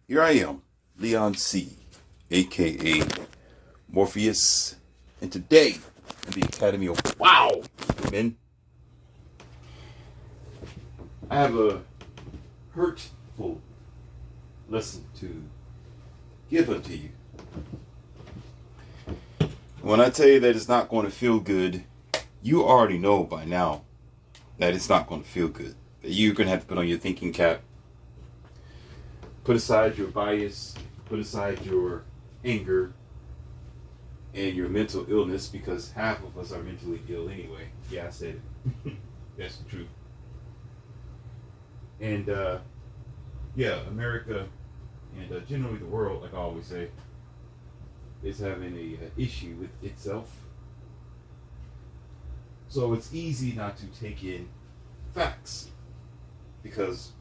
Here I am, Leon C., aka Morpheus, and today in the Academy of Wow Men, I have a hurtful lesson to give unto you. When I tell you that it's not going to feel good, you already know by now that it's not going to feel good. That you're going to have to put on your thinking cap, put aside your bias, put aside your anger and your mental illness, because half of us are mentally ill anyway. Yeah, I said it. That's the truth. And America and generally the world, like I always say, is having a issue with itself. So it's easy not to take in facts, because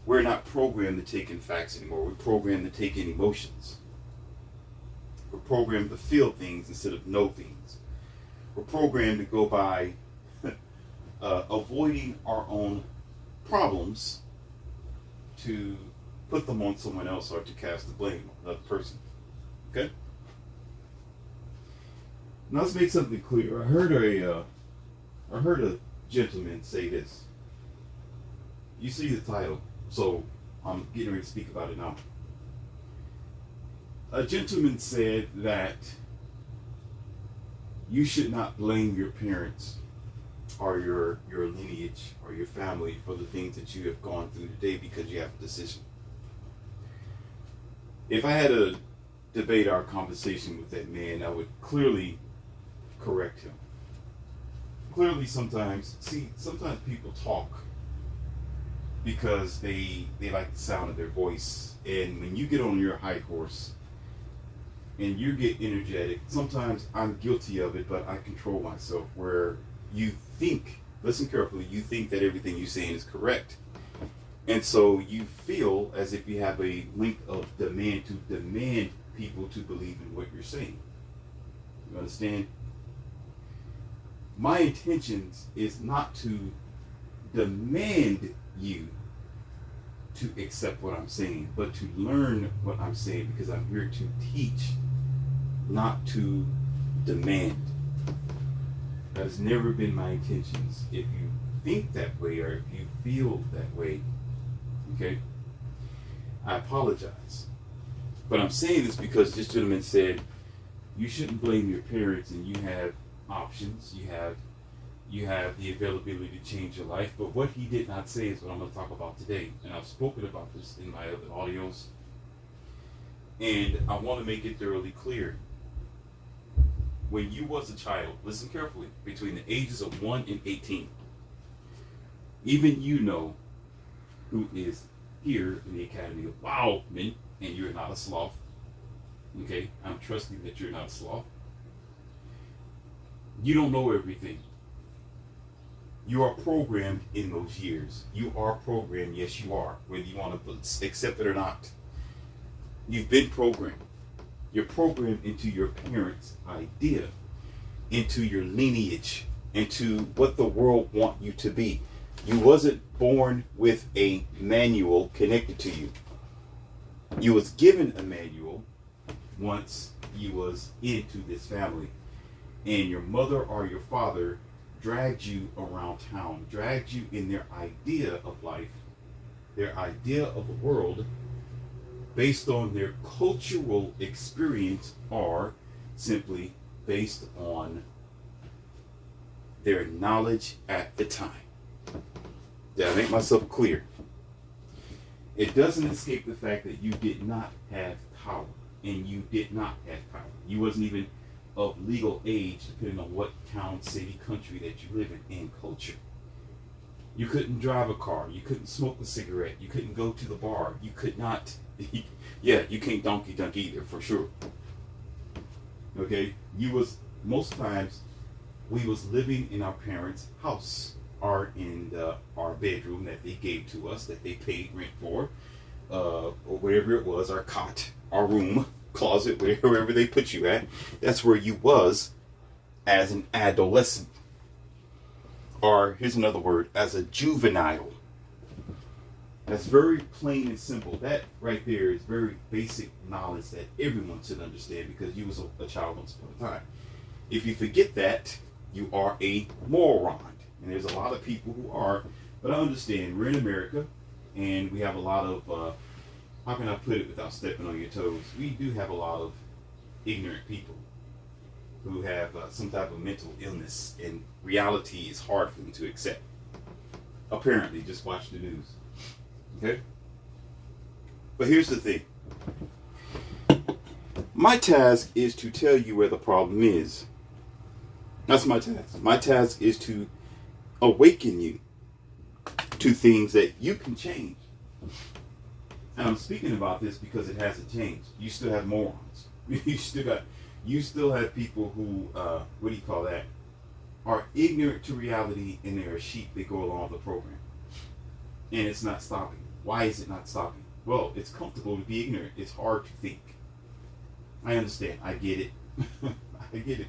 we're not programmed to take in facts anymore. We're programmed to take in emotions. We're programmed to feel things instead of know things. We're programmed to go by avoiding our own problems to put them on someone else, or to cast the blame on another person. Okay? Now let's make something clear. I heard a gentleman say this. You see the title, so I'm getting ready to speak about it now. A gentleman said that you should not blame your parents or your lineage or your family for the things that you have gone through today, because you have a decision. If I had a debate or conversation with that man, I would clearly correct him. Clearly, sometimes people talk because they like the sound of their voice, and when you get on your high horse and you get energetic, sometimes I'm guilty of it, but I control myself, where you think, listen carefully, you think that everything you're saying is correct. And so you feel as if you have a link of demand to demand people to believe in what you're saying. You understand? My intentions is not to demand you to accept what I'm saying, but to learn what I'm saying, because I'm here to teach, not to demand. That has never been my intentions. If you think that way, or if you feel that way, okay, I apologize. But I'm saying this because this gentleman said you shouldn't blame your parents, and you have options, you have the availability to change your life. But what he did not say is what I'm going to talk about today, and I've spoken about this in my other audios, and I want to make it thoroughly clear. When you was a child, listen carefully, between the ages of 1 and 18, even you know who is here in the Academy of Wow Men, and you're not a sloth. Okay, I'm trusting that you're not a sloth. You don't know everything. You are programmed in those years. You are programmed, yes you are, whether you want to accept it or not. You've been programmed. You're programmed into your parents' idea, into your lineage, into what the world want you to be. You wasn't born with a manual connected to you. You was given a manual once you was into this family. And your mother or your father dragged you around town, dragged you in their idea of life, their idea of the world, based on their cultural experience, or simply based on their knowledge at the time. Did I make myself clear? It doesn't escape the fact that you did not have power, and you did not have power. You wasn't even of legal age, depending on what town, city, country that you live in, and culture. You couldn't drive a car. You couldn't smoke a cigarette. You couldn't go to the bar. You could not. Yeah, you can't donkey dunk either, for sure. Okay, you was, most times we was living in our parents' house, or in our bedroom that they gave to us, that they paid rent for, or wherever it was, our cot, our room, closet, wherever they put you at. That's where you was as an adolescent, or here's another word, as a juvenile. That's very plain and simple. That right there is very basic knowledge that everyone should understand because you was a child once upon a time. If you forget that, you are a moron. And there's a lot of people who are, but I understand we're in America and we have a lot of, how can I put it without stepping on your toes? We do have a lot of ignorant people who have some type of mental illness, and reality is hard for them to accept. Apparently, just watch the news. Okay? But here's the thing. My task is to tell you where the problem is. That's my task. My task is to awaken you to things that you can change. And I'm speaking about this because it hasn't changed. You still have morons. You still have people who, what do you call that, are ignorant to reality, and they're a sheep that go along with the program. And it's not stopping. Why is it not stopping? Well, it's comfortable to be ignorant. It's hard to think. I understand. I get it. I get it.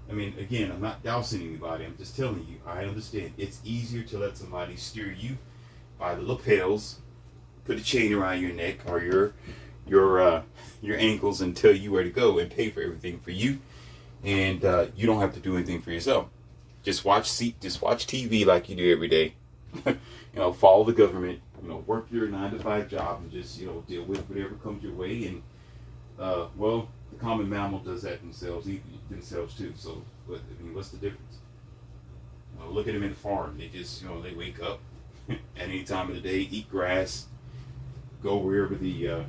I mean, again, I'm not dousing anybody. I'm just telling you, I understand. It's easier to let somebody steer you by the lapels, put a chain around your neck or your ankles and tell you where to go and pay for everything for you, and you don't have to do anything for yourself. Just watch TV like you do every day. Follow the government. Work your 9-to-5 job and just deal with whatever comes your way. And well, the common mammal does that themselves too. So, what's the difference? Look at them in the farm. They just they wake up at any time of the day, eat grass, go wherever the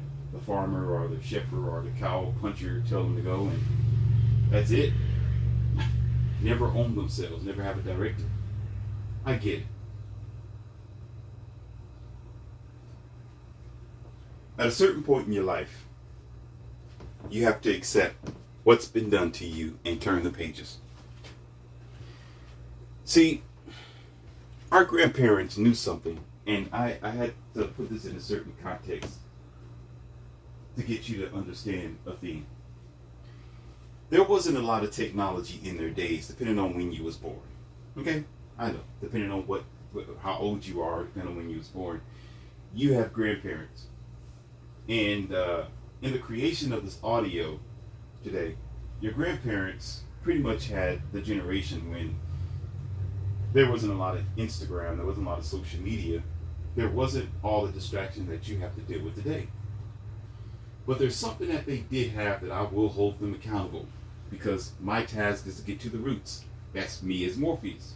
farmer or the shepherd or the cow puncher tell them to go, and that's it. Never own themselves, never have a director. I get it. At a certain point in your life, you have to accept what's been done to you and turn the pages. See, our grandparents knew something, and I had to put this in a certain context to get you to understand a theme. There wasn't a lot of technology in their days, depending on when you was born. Okay? I know. Depending on how old you are, depending on when you was born. You have grandparents. And in the creation of this audio today, your grandparents pretty much had the generation when there wasn't a lot of Instagram, there wasn't a lot of social media, there wasn't all the distraction that you have to deal with today. But there's something that they did have that I will hold them accountable, because my task is to get to the roots. That's me as Morpheus,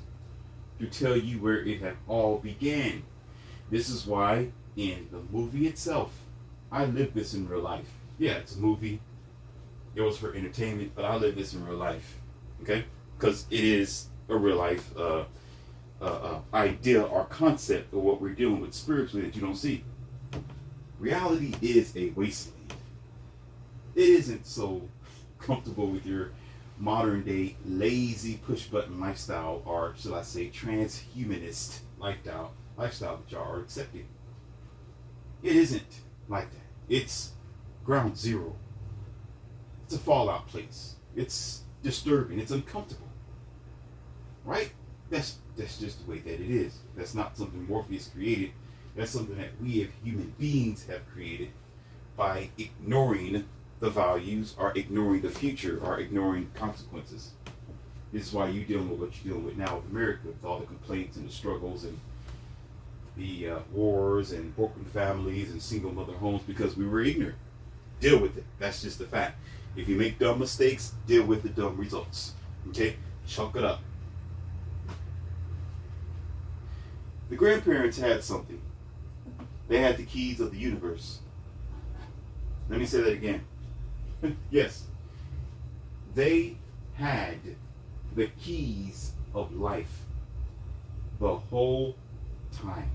to tell you where it had all began. This is why in the movie itself, I lived this in real life. Yeah, it's a movie. It was for entertainment, but I lived this in real life. Okay? Because it is a real life idea or concept of what we're dealing with spiritually that you don't see. Reality is a wasteland. It isn't so comfortable with your modern day lazy push button lifestyle, or shall I say transhumanist lifestyle that y'all are accepting. It isn't like that. It's ground zero. It's a fallout place. It's disturbing. It's uncomfortable. Right? That's just the way that it is. That's not something Morpheus created. That's something that we as human beings have created by ignoring the values, or ignoring the future, or ignoring consequences. This is why you're dealing with what you're dealing with now with America, with all the complaints and the struggles and the wars and broken families and single mother homes, because we were ignorant. Deal with it. That's just the fact. If you make dumb mistakes, deal with the dumb results. Okay? Chalk it up. The grandparents had something. They had the keys of the universe. Let me say that again. Yes. They had the keys of life the whole time.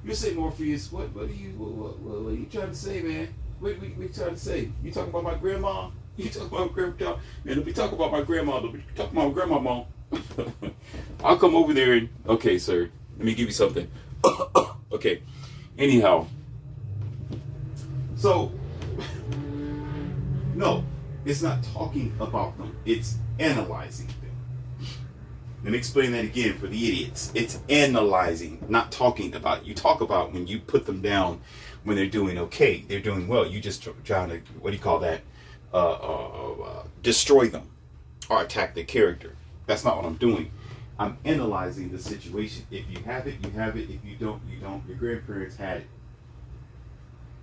You say, Morpheus, what are you trying to say, man? What are you trying to say? You talking about my grandma? You talking about grandma? Man, don't be talking about my grandma. Don't be talking about my grandma. I'll come over there and, okay, sir, let me give you something. Okay. Anyhow. So, no, it's not talking about them. It's analyzing them. Let me explain that again for the idiots. It's analyzing, not talking about. You talk about when you put them down when they're doing okay, they're doing well. You just trying to, what do you call that? Destroy them or attack their character. That's not what I'm doing. I'm analyzing the situation. If you have it, you have it. If you don't, you don't. Your grandparents had it.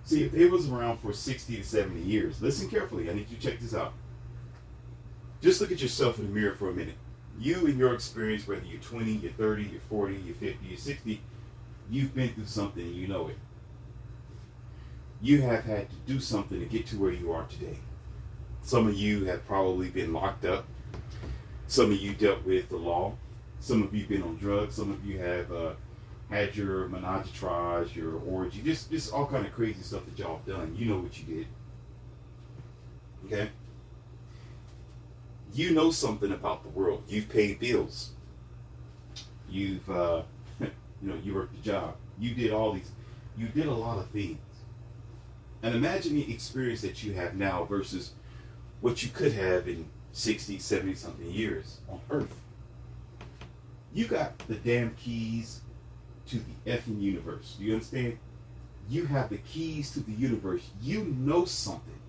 See, if it was around for 60 to 70 years, listen carefully. I need you to check this out. Just look at yourself in the mirror for a minute. You and your experience, whether you're 20, you're 30, you're 40, you're 50, you're 60, you've been through something and you know it. You have had to do something to get to where you are today. Some of you have probably been locked up. Some of you dealt with the law. Some of you been on drugs. Some of you have had your menage a trois, your orgy, just all kind of crazy stuff that y'all have done. You know what you did. Okay? You know something about the world. You've paid bills. You've, you worked a job. You did all these. You did a lot of things. And imagine the experience that you have now versus what you could have in 60, 70 something years on Earth. You got the damn keys to the effing universe. Do you understand? You have the keys to the universe. You know something.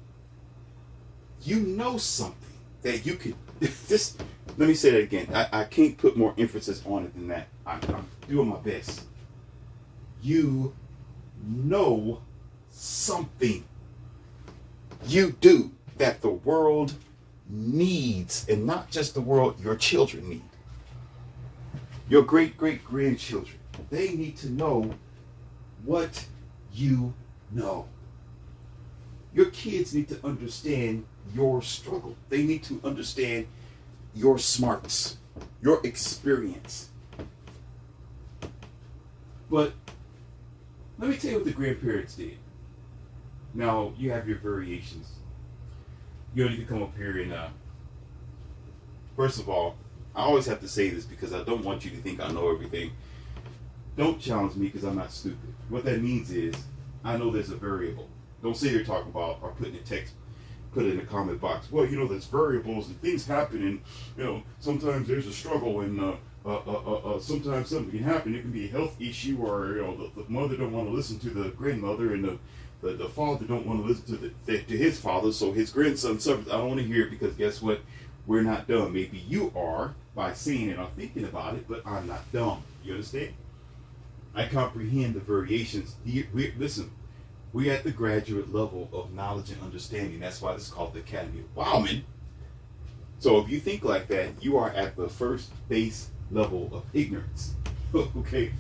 You know something that you could. This. Let me say that again. I can't put more emphasis on it than that. I'm doing my best. You know something. You do that the world needs, and not just the world, your children need. Your great-great-grandchildren, they need to know what you know. Your kids need to understand your struggle. They need to understand your smarts, your experience. But let me tell you what the grandparents did. Now, you have your variations. You don't need to come up here and, first of all, I always have to say this because I don't want you to think I know everything. Don't challenge me because I'm not stupid. What that means is, I know there's a variable. Don't sit here talking about or put in a text, put it in the comment box. Well, there's variables and things happen, and sometimes there's a struggle, and sometimes something can happen. It can be a health issue, or the mother don't want to listen to the grandmother, and the father don't want to listen to his father, so his grandson suffers. I don't want to hear it because guess what? We're not dumb. Maybe you are by seeing it or thinking about it, but I'm not dumb. You understand? I comprehend the variations. Listen, we're at the graduate level of knowledge and understanding. That's why this is called the Academy of Wildman. So if you think like that, you are at the first base level of ignorance. Okay?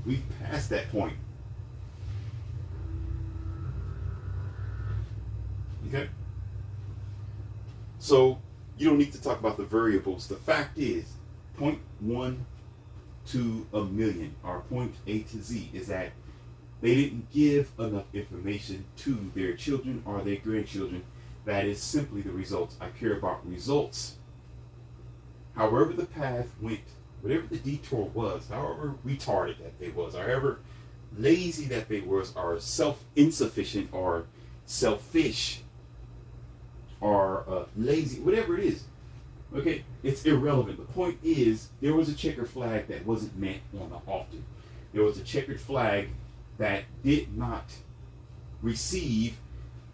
We've passed that point. Okay? So you don't need to talk about the variables. The fact is, 0.1 to a million, or point A to Z, is that they didn't give enough information to their children or their grandchildren. That is simply the results. I care about results. However the path went, whatever the detour was, however retarded that they was, however lazy that they was, or self-insufficient, or selfish, or lazy, whatever it is. Okay, it's irrelevant. The point is, there was a checkered flag that wasn't meant on the often. There was a checkered flag that did not receive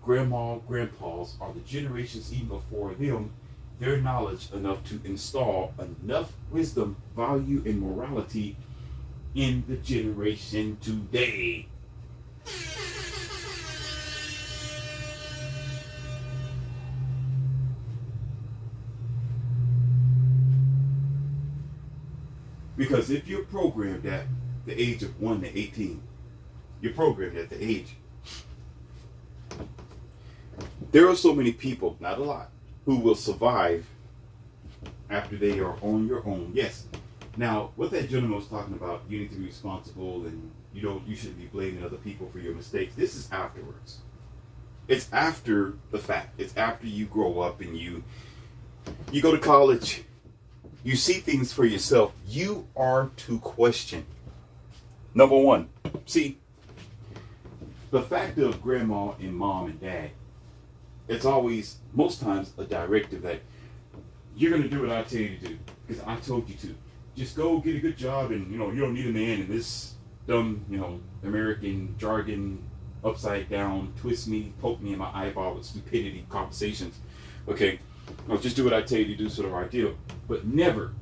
grandma, grandpas, or the generations even before them, their knowledge enough to install enough wisdom, value, and morality in the generation today. Because if you're programmed at the age of 1 to 18, you're programmed at the age. There are so many people, not a lot, who will survive after they are on your own. Yes. Now, what that gentleman was talking about, you need to be responsible and you shouldn't be blaming other people for your mistakes. This is afterwards. It's after the fact. It's after you grow up and you go to college. You see things for yourself. You are to question. Number one, see, the fact of grandma and mom and dad, it's always, most times, a directive that you're going to do what I tell you to do because I told you to. just go get a good job, and you don't need a man in this dumb American jargon, upside down, twist me, poke me in my eyeball with stupidity conversations. Okay, just do what I tell you to do, sort of ideal. But never,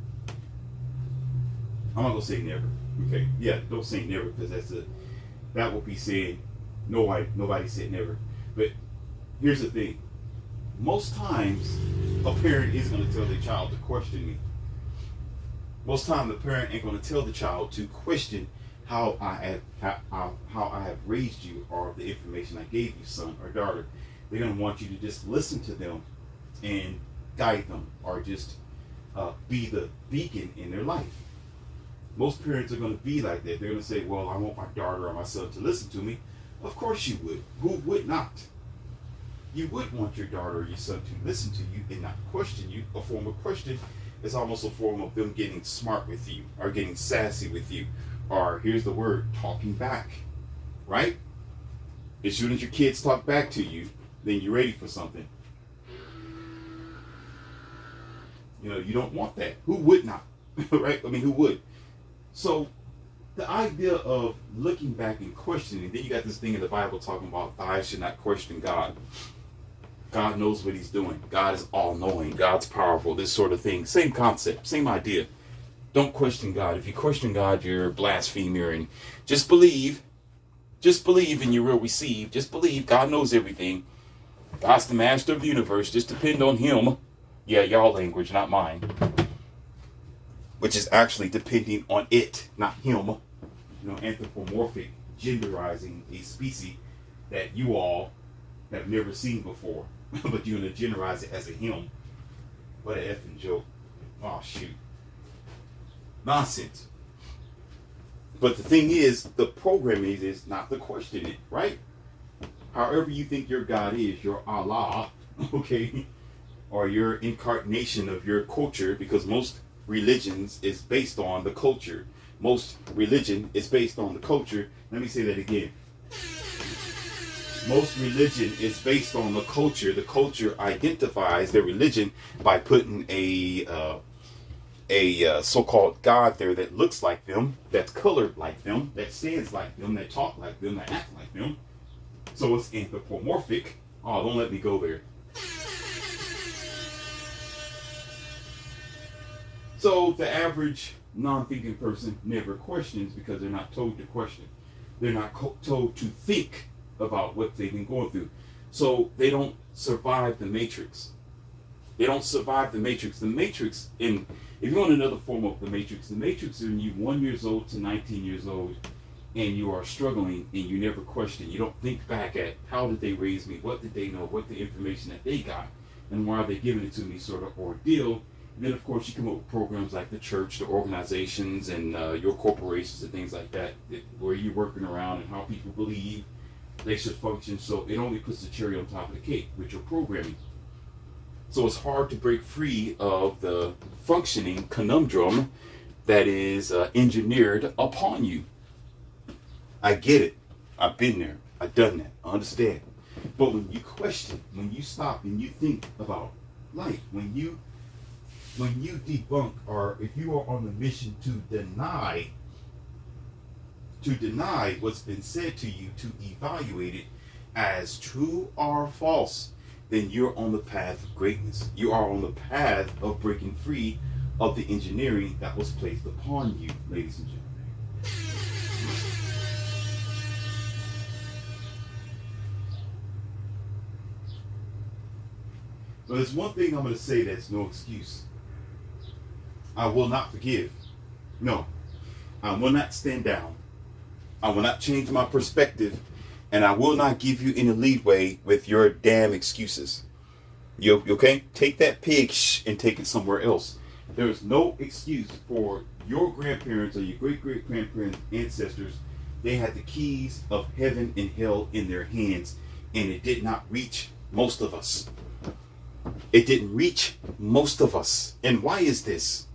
I'm not gonna say never. Okay, yeah, don't say never, because that will be saying nobody said never. But here's the thing: most times a parent isn't going to tell their child to question me. Most times the parent ain't going to tell the child to question how I have raised you, or the information I gave you, son or daughter. They're going to want you to just listen to them and guide them, or just be the beacon in their life. Most parents are going to be like that. They're going to say, well, I want my daughter or my son to listen to me. Of course you would. Who would not? You would want your daughter or your son to listen to you and not question you. A form of question is almost a form of them getting smart with you, or getting sassy with you, or here's the word, talking back. Right? As soon as your kids talk back to you, then you're ready for something. You don't want that. Who would not? Right? I mean, who would? So the idea of looking back and questioning, then you got this thing in the Bible talking about I should not question God. God knows what he's doing. God is all-knowing. God's powerful. This sort of thing. Same concept. Same idea. Don't question God. If you question God, you're a blasphemer. And just believe and you will receive. Just believe God knows everything. God's the master of the universe. Just depend on him. Yeah, y'all language, not mine. Which is actually depending on it, not him. Anthropomorphic, genderizing a species that you all have never seen before. But you're going to generalize it as a him. What an effing joke. Oh, shoot. Nonsense. But the thing is, the programming is not to question it, right? However you think your God is, your Allah, okay, or your incarnation of your culture, because most religions is based on the culture. Most religion is based on the culture. Let me say that again. Most religion is based on the culture. The culture identifies their religion by putting a so-called God there that looks like them, that's colored like them, that stands like them, that talk like them, that act like them. So it's anthropomorphic. Oh, don't let me go there. So the average non-thinking person never questions, because they're not told to question. They're not told to think about what they've been going through. So they don't survive the matrix. They don't survive the matrix. The matrix, if you want another form of the matrix is when you're 1 year old to 19 years old, and you are struggling and you never question. You don't think back at how did they raise me, what did they know, what the information that they got, and why are they giving it to me, sort of ordeal. And then, of course, you come up with programs like the church, the organizations, and your corporations and things like that, where you're working around and how people believe they should function. So it only puts the cherry on top of the cake with your programming. So it's hard to break free of the functioning conundrum that is engineered upon you. I get it. I've been there. I've done that. I understand. But when you question, when you stop and you think about life, when you debunk, or if you are on the mission to deny what's been said to you, to evaluate it as true or false, then you're on the path of greatness. You are on the path of breaking free of the engineering that was placed upon you, ladies and gentlemen. But there's one thing I'm going to say that's no excuse. I will not forgive. No, I will not stand down. I will not change my perspective, and I will not give you any leadway with your damn excuses. You okay? Take that pig and take it somewhere else. There is no excuse for your grandparents or your great-great-grandparents, ancestors. They had the keys of heaven and hell in their hands, and it did not reach most of us. It didn't reach most of us. And why is this?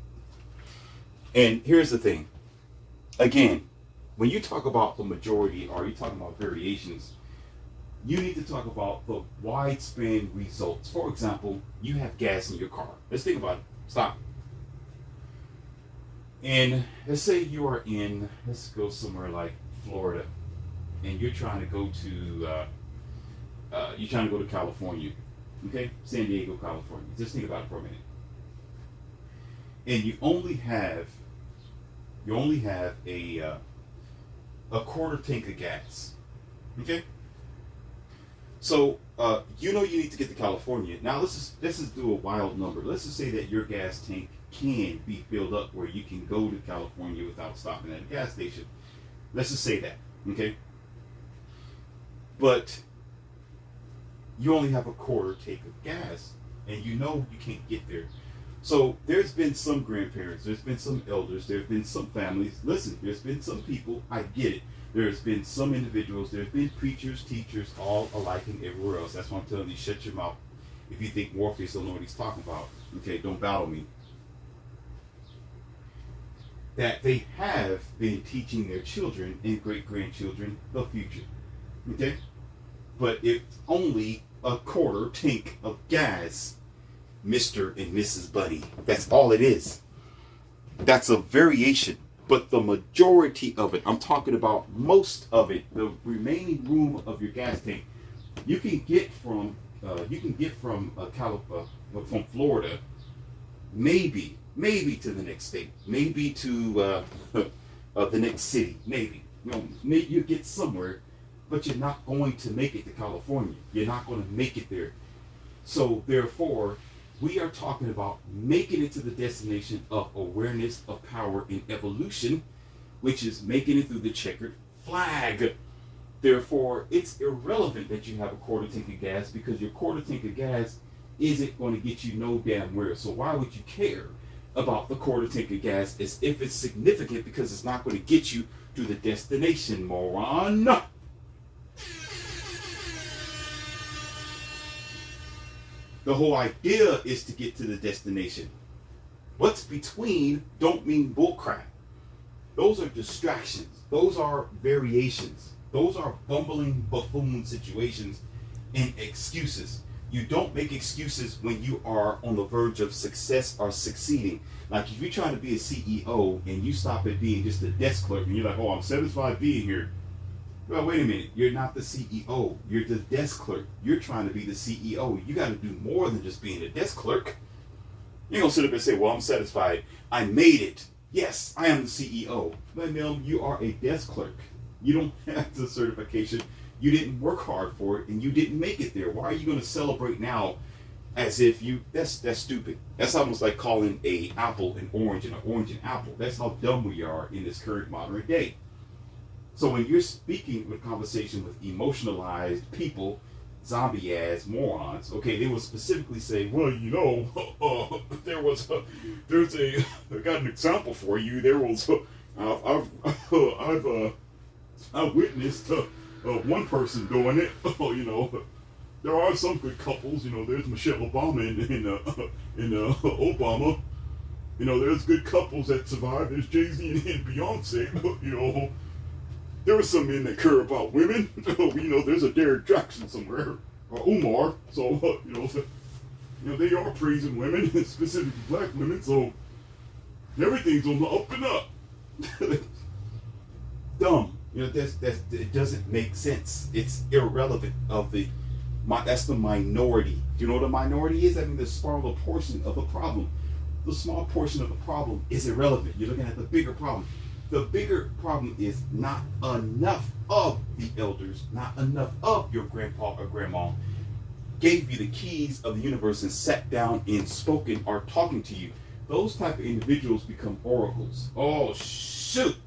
And here's the thing. Again, when you talk about the majority, or you talking about variations, you need to talk about the widespread results. For example, you have gas in your car. Let's think about it. Stop. And let's say you are in, let's go somewhere like Florida, and you're trying to go to, California, okay, San Diego, California. Just think about it for a minute. And you only have a quarter tank of gas, okay. So you need to get to California. Now let's just do a wild number. Let's just say that your gas tank can be filled up where you can go to California without stopping at a gas station. Let's just say that, okay? But you only have a quarter tank of gas, and you can't get there. So there's been some grandparents, there's been some elders, there's been some families. Listen, there's been some people, I get it. There's been some individuals, there's been preachers, teachers, all alike and everywhere else. That's why I'm telling you, shut your mouth. If you think Morpheus don't know what he's talking about, okay, don't battle me. That they have been teaching their children and great grandchildren the future. Okay? But it's only a quarter tank of gas, Mr. and Mrs. Buddy. That's all it is. That's a variation. But the majority of it, I'm talking about most of it, the remaining room of your gas tank, you can get from from Florida, maybe to the next state, maybe to the next city, maybe. Maybe you get somewhere, but you're not going to make it to California. You're not going to make it there. So therefore, we are talking about making it to the destination of awareness of power and evolution, which is making it through the checkered flag. Therefore, it's irrelevant that you have a quarter tank of gas, because your quarter tank of gas isn't going to get you no damn where. So why would you care about the quarter tank of gas as if it's significant, because it's not going to get you to the destination, moron? The whole idea is to get to the destination. What's between don't mean bullcrap. Those are distractions. Those are variations. Those are bumbling buffoon situations and excuses. You don't make excuses when you are on the verge of success or succeeding. Like if you're trying to be a CEO and you stop at being just a desk clerk and you're like, oh, I'm satisfied being here. Well, wait a minute. You're not the CEO. You're the desk clerk. You're trying to be the CEO. You got to do more than just being a desk clerk. You're going to sit up and say, well, I'm satisfied. I made it. Yes, I am the CEO. But, ma'am, you are a desk clerk. You don't have the certification. You didn't work hard for it, and you didn't make it there. Why are you going to celebrate now as if you... That's stupid. That's almost like calling an apple an orange and an orange an apple. That's how dumb we are in this current modern day. So when you're speaking with conversation with emotionalized people, zombie-ass morons, okay, they will specifically say, well, I got an example for you. There was, I've witnessed one person doing it. There are some good couples. There's Michelle Obama and Obama. There's good couples that survive. There's Jay-Z and Beyonce. There are some men that care about women. There's a Derek Jackson somewhere, or Umar. So, they are praising women, specifically black women. So, everything's on the up and up. Dumb. It doesn't make sense. It's irrelevant that's the minority. Do you know what a minority is? I mean, the smaller portion of the problem. The small portion of the problem is irrelevant. You're looking at the bigger problem. The bigger problem is not enough of the elders, not enough of your grandpa or grandma gave you the keys of the universe and sat down and spoken or talking to you. Those type of individuals become oracles. Oh, shoot.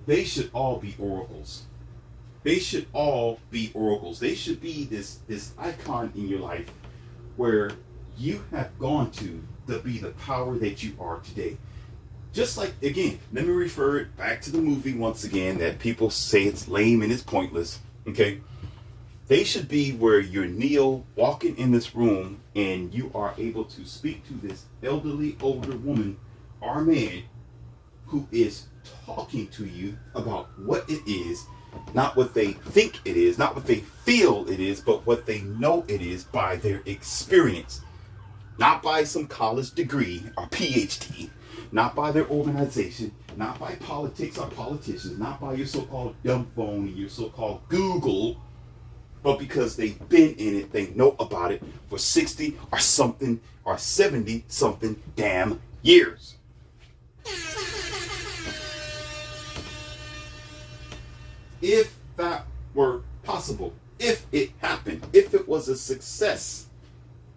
They should all be oracles. They should all be oracles. They should be this icon in your life where you have gone to be the power that you are today. Just like, again, let me refer it back to the movie once again that people say it's lame and it's pointless. Okay? They should be where you're Neo walking in this room and you are able to speak to this elderly older woman or man who is talking to you about what it is, not what they think it is, not what they feel it is, but what they know it is by their experience. Not by some college degree or PhD, not by their organization, not by politics or politicians, not by your so-called dumb phone and your so-called Google, but because they've been in it, they know about it for 60 or something or 70 something damn years. If that were possible, if it happened, if it was a success,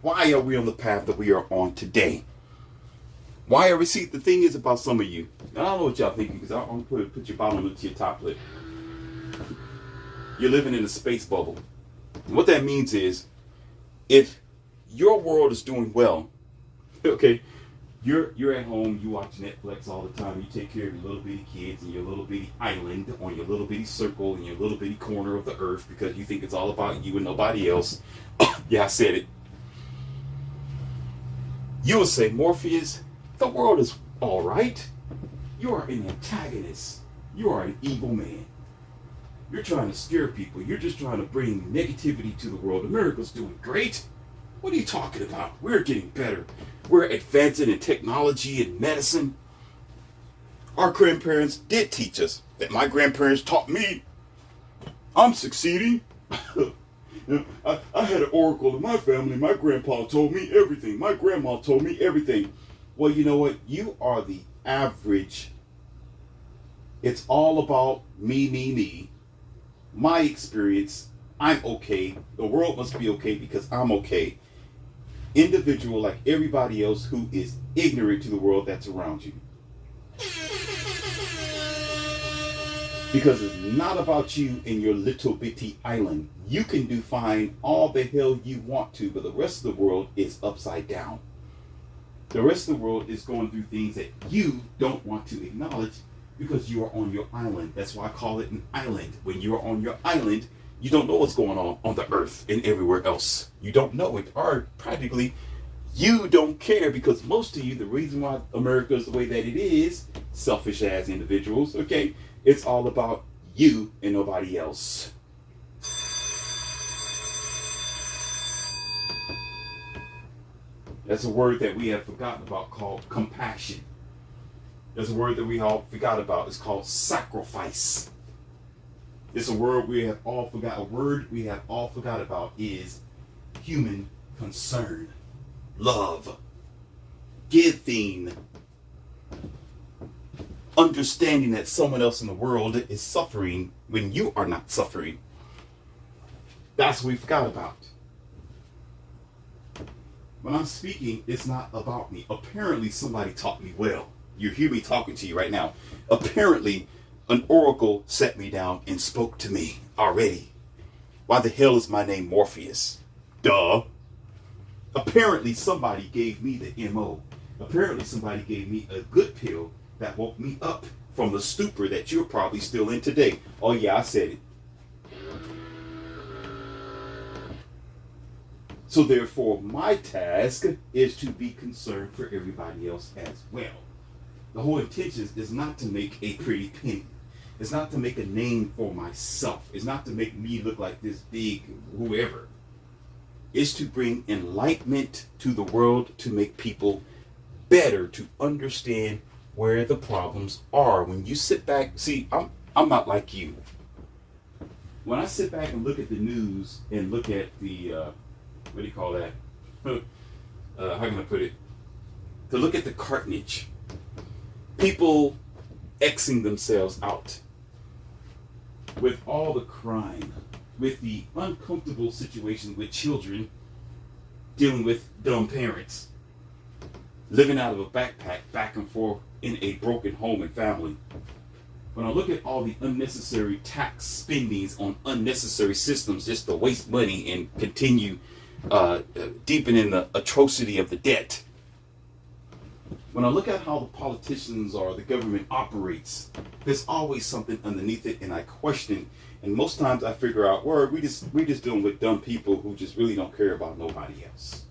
why are we on the path that we are on today? Why are we? See, the thing is about some of you, and I don't know what y'all thinking, because I'm going to put your bottom to your top lip. You're living in a space bubble. And what that means is, if your world is doing well, okay, you're at home, you watch Netflix all the time, you take care of your little bitty kids and your little bitty island on your little bitty circle in your little bitty corner of the earth because you think it's all about you and nobody else. Yeah, I said it. You will say, Morpheus, the world is all right. You are an antagonist. You are an evil man. You're trying to scare people. You're just trying to bring negativity to the world. America's doing great. What are you talking about? We're getting better. We're advancing in technology and medicine. Our grandparents did teach us that. My grandparents taught me. I'm succeeding. I had an oracle in my family. My grandpa told me everything. My grandma told me everything. Well, you know what? You are the average. It's all about me. My experience. I'm okay. The world must be okay because I'm okay. Individual like everybody else who is ignorant to the world that's around you. Because it's not about you and your little bitty island. You can do fine all the hell you want to, but the rest of the world is upside down. The rest of the world is going through things that you don't want to acknowledge because you are on your island. That's why I call it an island. When you're on your island, you don't know what's going on the earth and everywhere else. You don't know it, or practically you don't care, because most of you, the reason why America is the way that it is, selfish ass individuals, okay, it's all about you and nobody else. That's a word that we have forgotten about called compassion. There's a word that we all forgot about. It's called sacrifice. It's a word we have all forgot. A word we have all forgot about is human concern, love, giving, understanding that someone else in the world is suffering when you are not suffering. That's what we forgot about. When I'm speaking, it's not about me. Apparently, somebody taught me well. You hear me talking to you right now. Apparently, an oracle sat me down and spoke to me already. Why the hell is my name Morpheus? Duh. Apparently, somebody gave me the MO. Apparently, somebody gave me a good pill that woke me up from the stupor that you're probably still in today. Oh yeah, I said it. So therefore, my task is to be concerned for everybody else as well. The whole intention is not to make a pretty penny. It's not to make a name for myself. It's not to make me look like this big whoever. It's to bring enlightenment to the world, to make people better, to understand where the problems are. When you sit back, see, I'm not like you. When I sit back and look at the news and look at the, what do you call that? How can I put it? To look at the carnage. People Xing themselves out. With all the crime. With the uncomfortable situation with children dealing with dumb parents. Living out of a backpack back and forth in a broken home and family. When I look at all the unnecessary tax spendings on unnecessary systems just to waste money and continue deepening the atrocity of the debt. When I look at how the politicians or the government operates, there's always something underneath it, and I question. And most times I figure out, well, we just dealing with dumb people who just really don't care about nobody else.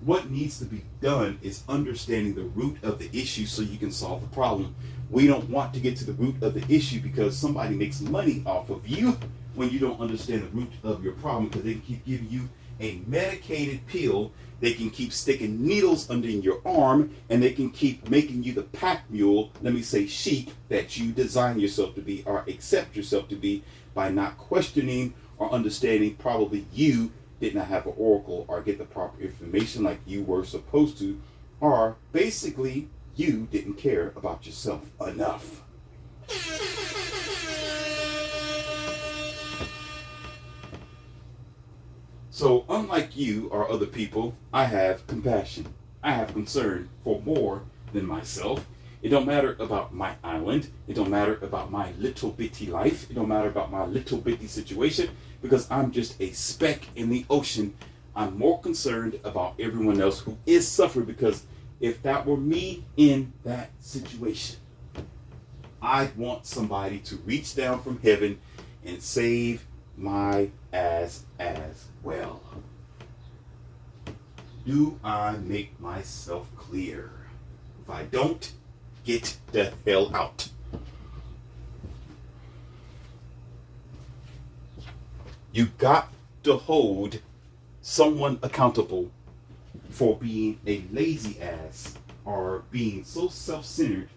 What needs to be done is understanding the root of the issue so you can solve the problem. We don't want to get to the root of the issue because somebody makes money off of you when you don't understand the root of your problem, because they can keep giving you a medicated pill. They can keep sticking needles under your arm, and they can keep making you the pack mule, let me say sheep, that you design yourself to be or accept yourself to be by not questioning or understanding probably you did not have an oracle or get the proper information like you were supposed to, or basically you didn't care about yourself enough. So unlike you or other people, I have compassion. I have concern for more than myself. It don't matter about my island. It don't matter about my little bitty life. It don't matter about my little bitty situation, because I'm just a speck in the ocean. I'm more concerned about everyone else who is suffering, because if that were me in that situation, I'd want somebody to reach down from heaven and save my ass as well. Do I make myself clear? If I don't, get the hell out. You got to hold someone accountable for being a lazy ass or being so self-centered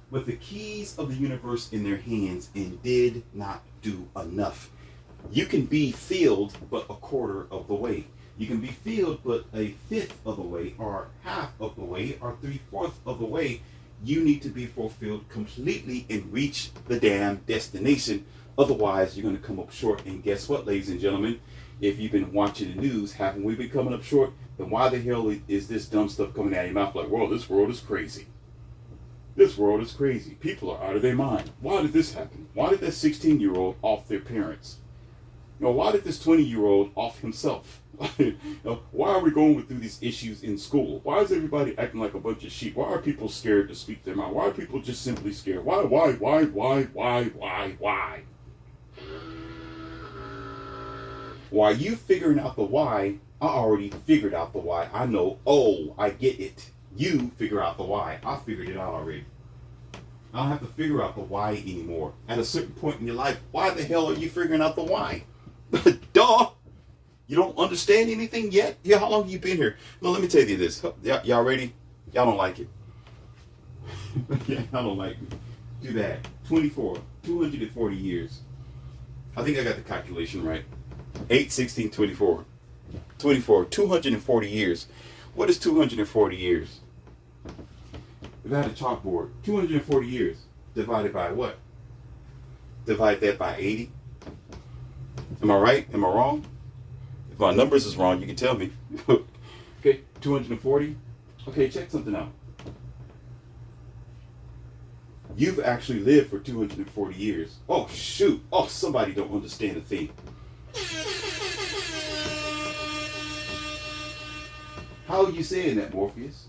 with the keys of the universe in their hands and did not do enough. You can be filled but a quarter of the way. You can be filled but a fifth of the way, or half of the way, or 3/4 of the way. You need to be fulfilled completely and reach the damn destination. Otherwise, you're going to come up short. And guess what, ladies and gentlemen? If you've been watching the news, haven't we been coming up short? Then why the hell is this dumb stuff coming out of your mouth like, well, this world is crazy. This world is crazy. People are out of their mind. Why did this happen? Why did that 16-year-old off their parents? Why did this 20-year-old off himself? Why are we going through these issues in school? Why is everybody acting like a bunch of sheep? Why are people scared to speak their mind? Why are people just simply scared? Why? While you figuring out the why, I already figured out the why. I know, I get it. You figure out the why. I figured it out already. I don't have to figure out the why anymore. At a certain point in your life, why the hell are you figuring out the why? Duh! You don't understand anything yet? Yeah, how long have you been here? No, let me tell you this. Y'all ready? Y'all don't like it. Y'all don't like me. Do that. 240 years. I think I got the calculation right. 8, 16, 24. 240 years. What is 240 years? If I had a chalkboard, 240 years divided by what? Divide that by 80. Am I right? Am I wrong? If my numbers is wrong, you can tell me. Okay, 240. Okay, check something out. You've actually lived for 240 years. Oh, shoot. Oh, somebody don't understand a thing. How are you saying that, Morpheus?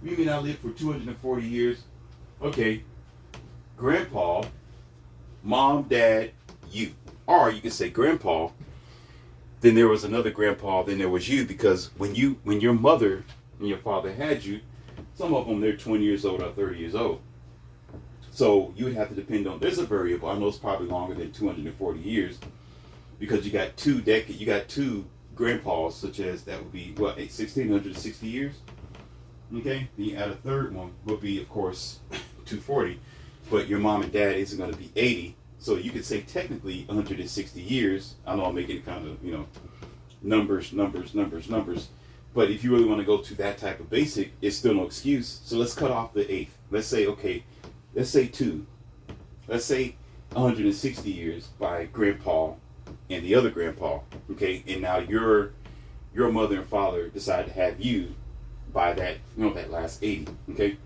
You mean I lived for 240 years? Okay. Grandpa, mom, dad, you. Or you can say grandpa, then there was another grandpa, then there was you, because when your mother and your father had you, some of them, they're 20 years old or 30 years old. So you would have to depend on, there's a variable, I know it's probably longer than 240 years, because you got two grandpas, such as that would be, 1,660 years? Okay, then you add a third one, would be, of course, 240, but your mom and dad isn't going to be 80, so you could say technically 160 years. I know I'm making it kind of, numbers, but if you really want to go to that type of basic, it's still no excuse. So let's cut off the eighth. Let's say 2. Let's say 160 years by grandpa and the other grandpa, okay? And now your mother and father decide to have you by that, that last 80, okay?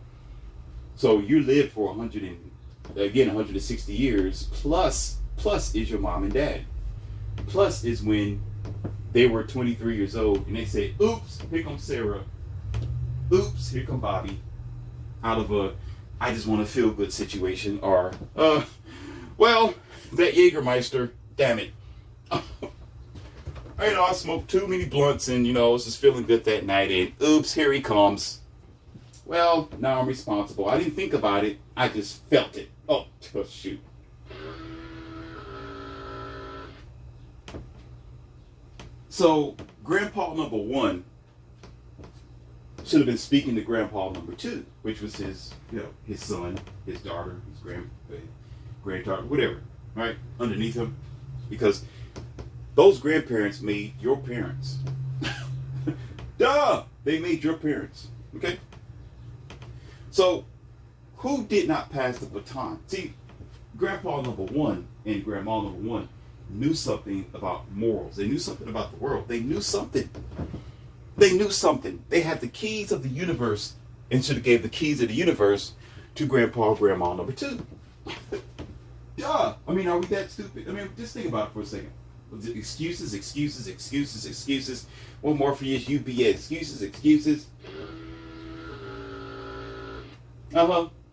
So you live for 160 years, plus is your mom and dad. Plus is when they were 23 years old and they said, oops, here comes Sarah. Oops, here comes Bobby. Out of a, I just want to feel good situation, or, well, that Jägermeister, damn it. I smoked too many blunts and, I was just feeling good that night, and oops, here he comes. Well, now I'm responsible. I didn't think about it. I just felt it. Oh, shoot. So grandpa number one should have been speaking to grandpa number two, which was his, his son, his daughter, his granddaughter, whatever, right? Underneath him. Because those grandparents made your parents. Duh! They made your parents. Okay? So, who did not pass the baton? See, grandpa number one and grandma number one knew something about morals. They knew something about the world. They knew something. They knew something. They had the keys of the universe and should have gave the keys of the universe to grandpa and grandma number two. Duh! I mean, are we that stupid? I mean, just think about it for a second. Excuses, excuses, excuses, excuses. What Morpheus, you be excuses, excuses.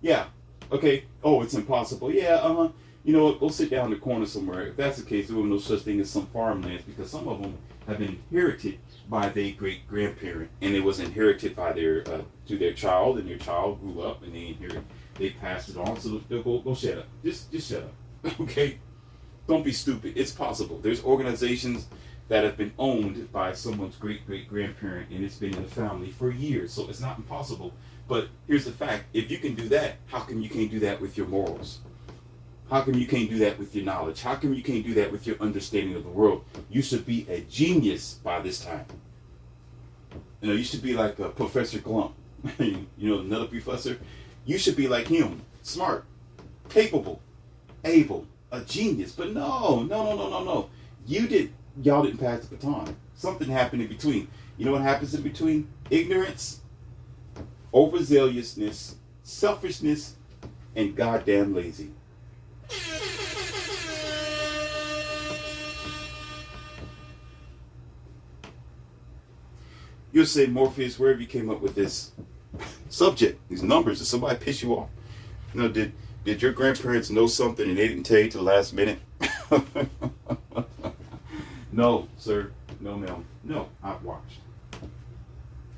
Yeah. Okay. Oh, it's impossible. Yeah. You know what? Go sit down in the corner somewhere. If that's the case, there will be no such thing as some farmlands, because some of them have been inherited by their great grandparent, and it was inherited by their to their child, and their child grew up, and they passed it on. So they'll go shut up. Just shut up. Okay. Don't be stupid. It's possible. There's organizations that have been owned by someone's great great grandparent, and it's been in the family for years. So it's not impossible. But here's the fact: if you can do that, how come you can't do that with your morals? How come you can't do that with your knowledge? How come you can't do that with your understanding of the world? You should be a genius by this time. You know, you should be like Professor Glump. You know, another professor. You should be like him. Smart, capable, able, a genius. But no. Y'all didn't pass the baton. Something happened in between. You know what happens in between? Ignorance, overzealousness, selfishness, and goddamn lazy. You'll say, Morpheus, wherever you came up with this subject, these numbers, did somebody piss you off? You know, did your grandparents know something and they didn't tell you to the last minute? No, sir. No, ma'am. No, I've watched.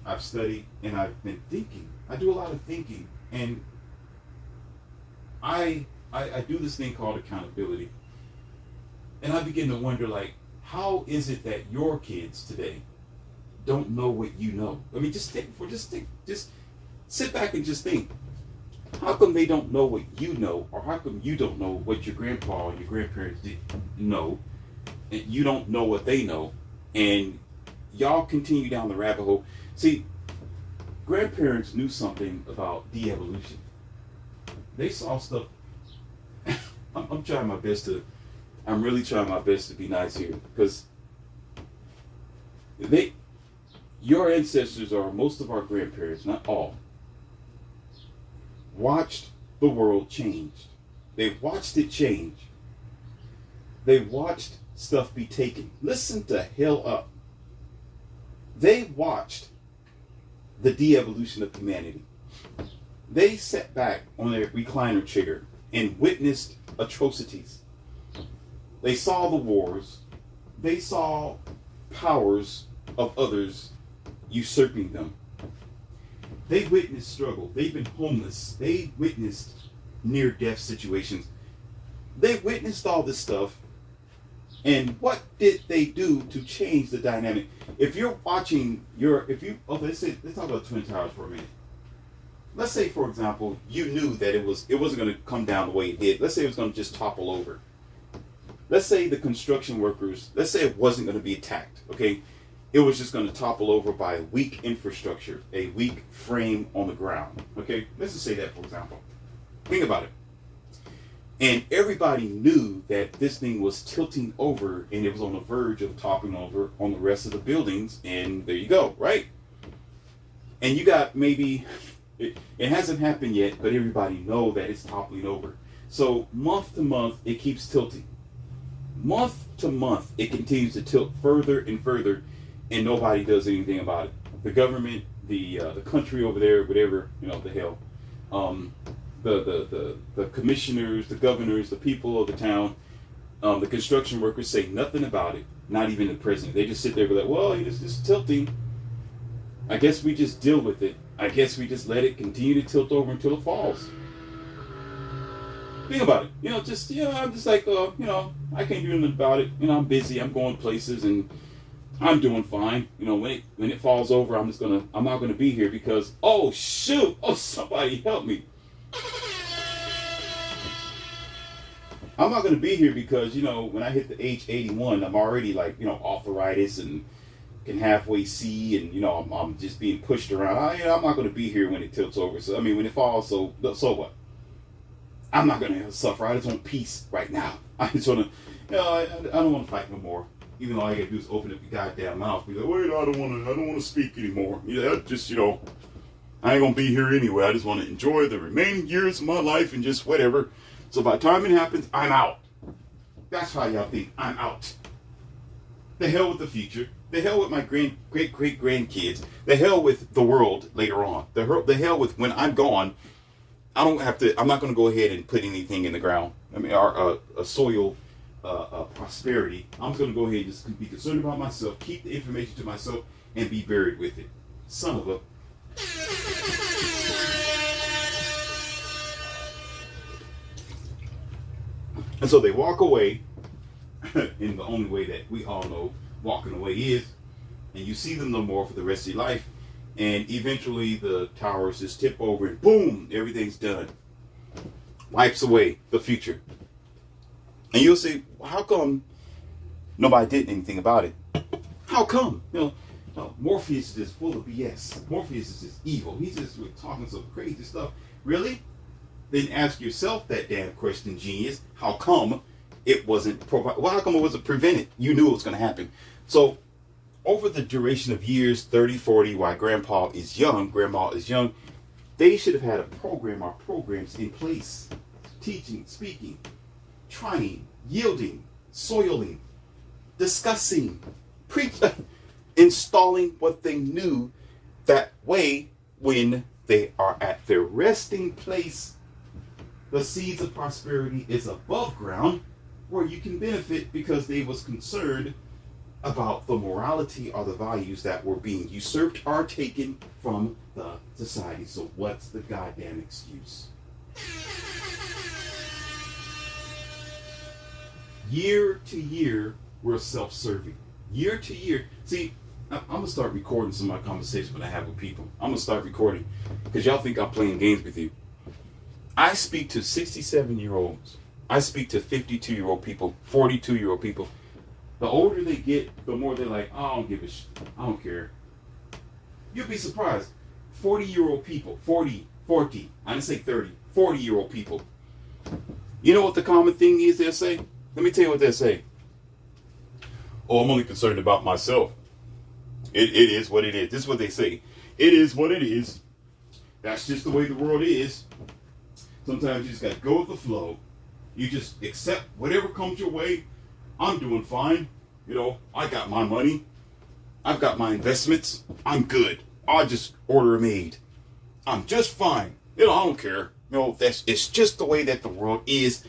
I've studied, and I've been thinking. I do a lot of thinking, and I do this thing called accountability. And I begin to wonder, like, how is it that your kids today don't know what you know? I mean, just sit back and just think. How come they don't know what you know, or how come you don't know what your grandpa and your grandparents did know, and you don't know what they know, and y'all continue down the rabbit hole? See, grandparents knew something about de-evolution. They saw stuff. I'm trying my best to. I'm really trying my best to be nice here, because your ancestors, or most of our grandparents, not all, watched the world change. They watched it change. They watched stuff be taken. Listen to hell up. They watched the de-evolution of humanity. They sat back on their recliner chair and witnessed atrocities. They saw the wars. They saw powers of others usurping them. They witnessed struggle. They've been homeless. They witnessed near-death situations. They witnessed all this stuff. And what did they do to change the dynamic? If you're watching let's talk about Twin Towers for a minute. Let's say, for example, you knew that it wasn't going to come down the way it did. Let's say it was going to just topple over. Let's say the construction workers, let's say it wasn't going to be attacked, okay? It was just going to topple over by a weak infrastructure, a weak frame on the ground, okay? Let's just say that, for example. Think about it. And everybody knew that this thing was tilting over, and it was on the verge of toppling over on the rest of the buildings, and there you go, right? And you got maybe, it hasn't happened yet, but everybody know that it's toppling over. So month to month, it keeps tilting. Month to month, it continues to tilt further and further, and nobody does anything about it. The government, the country over there, whatever, the hell, the commissioners, the governors, the people of the town, the construction workers say nothing about it. Not even the president. They just sit there and be like, well, it's just tilting. I guess we just deal with it. I guess we just let it continue to tilt over until it falls. Think about it. I'm just like, I can't do anything about it. I'm busy. I'm going places, and I'm doing fine. You know, when it falls over, I'm not gonna be here because, oh shoot, oh somebody help me. I'm not gonna be here because, you know, when I hit the age 81, I'm already like, you know, arthritis and can halfway see, and you know, I'm just being pushed around. I'm not gonna be here when it tilts over. So I mean, when it falls, so what? I'm not gonna suffer. I just want peace right now. I just wanna, you know, I don't want to fight no more. Even though all I gotta do is open up your goddamn mouth. Be like, wait, I don't wanna speak anymore. Yeah, just, you know, I ain't gonna be here anyway. I just want to enjoy the remaining years of my life and just whatever. So by the time it happens, I'm out. That's how y'all think. I'm out. The hell with the future. The hell with my great grandkids. The hell with the world later on. The hell with when I'm gone. I'm not going to go ahead and put anything in the ground. I mean, our soil prosperity. I'm going to go ahead and just be concerned about myself, keep the information to myself, and be buried with it. Son of a. And so they walk away in the only way that we all know walking away is, and you see them no more for the rest of your life, and eventually the towers just tip over and boom, everything's done. Wipes away the future. And you'll say, well, how come nobody did anything about it? How come? You know, no, Morpheus is just full of BS. Morpheus is just evil. He's just talking some crazy stuff. Really? Then ask yourself that damn question, genius. How come it wasn't provided? Well, how come it wasn't prevented? You knew it was going to happen. So, over the duration of years, 30, 40, while grandma is young, they should have had a program or programs in place. Teaching, speaking, trying, yielding, soiling, discussing, installing what they knew. That way, when they are at their resting place, the seeds of prosperity is above ground where you can benefit because they was concerned about the morality or the values that were being usurped or taken from the society. So what's the goddamn excuse? Year to year, we're self-serving. Year to year. See, I'm going to start recording some of my conversations when I have with people. I'm going to start recording because y'all think I'm playing games with you. I speak to 67-year-olds. I speak to 52-year-old people, 42-year-old people. The older they get, the more they're like, I don't give a shit. I don't care. You'll be surprised. 40-year-old people, 40, I didn't say 30, 40-year-old people. You know what the common thing is they'll say? Let me tell you what they'll say. Oh, I'm only concerned about myself. It is what it is. This is what they say. It is what it is. That's just the way the world is. Sometimes you just got to go with the flow. You just accept whatever comes your way. I'm doing fine. You know, I got my money. I've got my investments. I'm good. I'll just order a maid. I'm just fine. You know, I don't care. You know, it's just the way that the world is.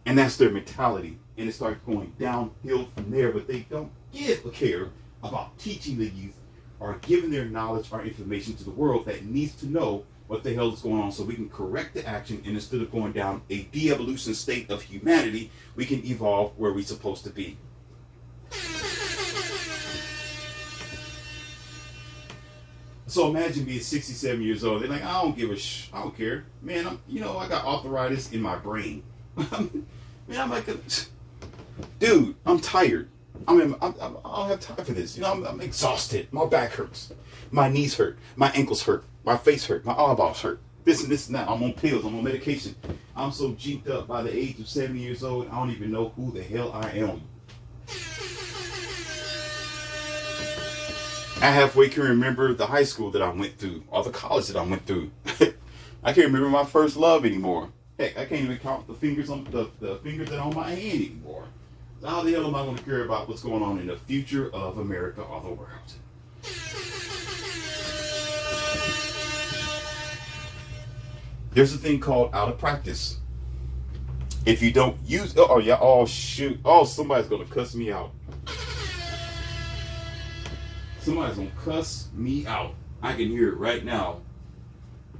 And that's their mentality. And it starts going downhill from there. But they don't give a care about teaching the youth or giving their knowledge or information to the world that needs to know what the hell is going on so we can correct the action, and instead of going down a de-evolution state of humanity, we can evolve where we're supposed to be. So imagine being 67 years old. They're like, I don't give a I don't care. Man, I got arthritis in my brain. Man, I'm like, dude, I'm tired. I don't have time for this. You know, I'm exhausted. My back hurts. My knees hurt. My ankles hurt. My face hurt. My eyeballs hurt. This and this and that. I'm on pills. I'm on medication. I'm so jeeped up by the age of 70 years old, I don't even know who the hell I am. I halfway can remember the high school that I went through or the college that I went through. I can't remember my first love anymore. Heck, I can't even count the fingers on the fingers that are on my hand anymore. So how the hell am I going to care about what's going on in the future of America or the world? There's a thing called out of practice. If you don't use, somebody's going to cuss me out. Somebody's going to cuss me out. I can hear it right now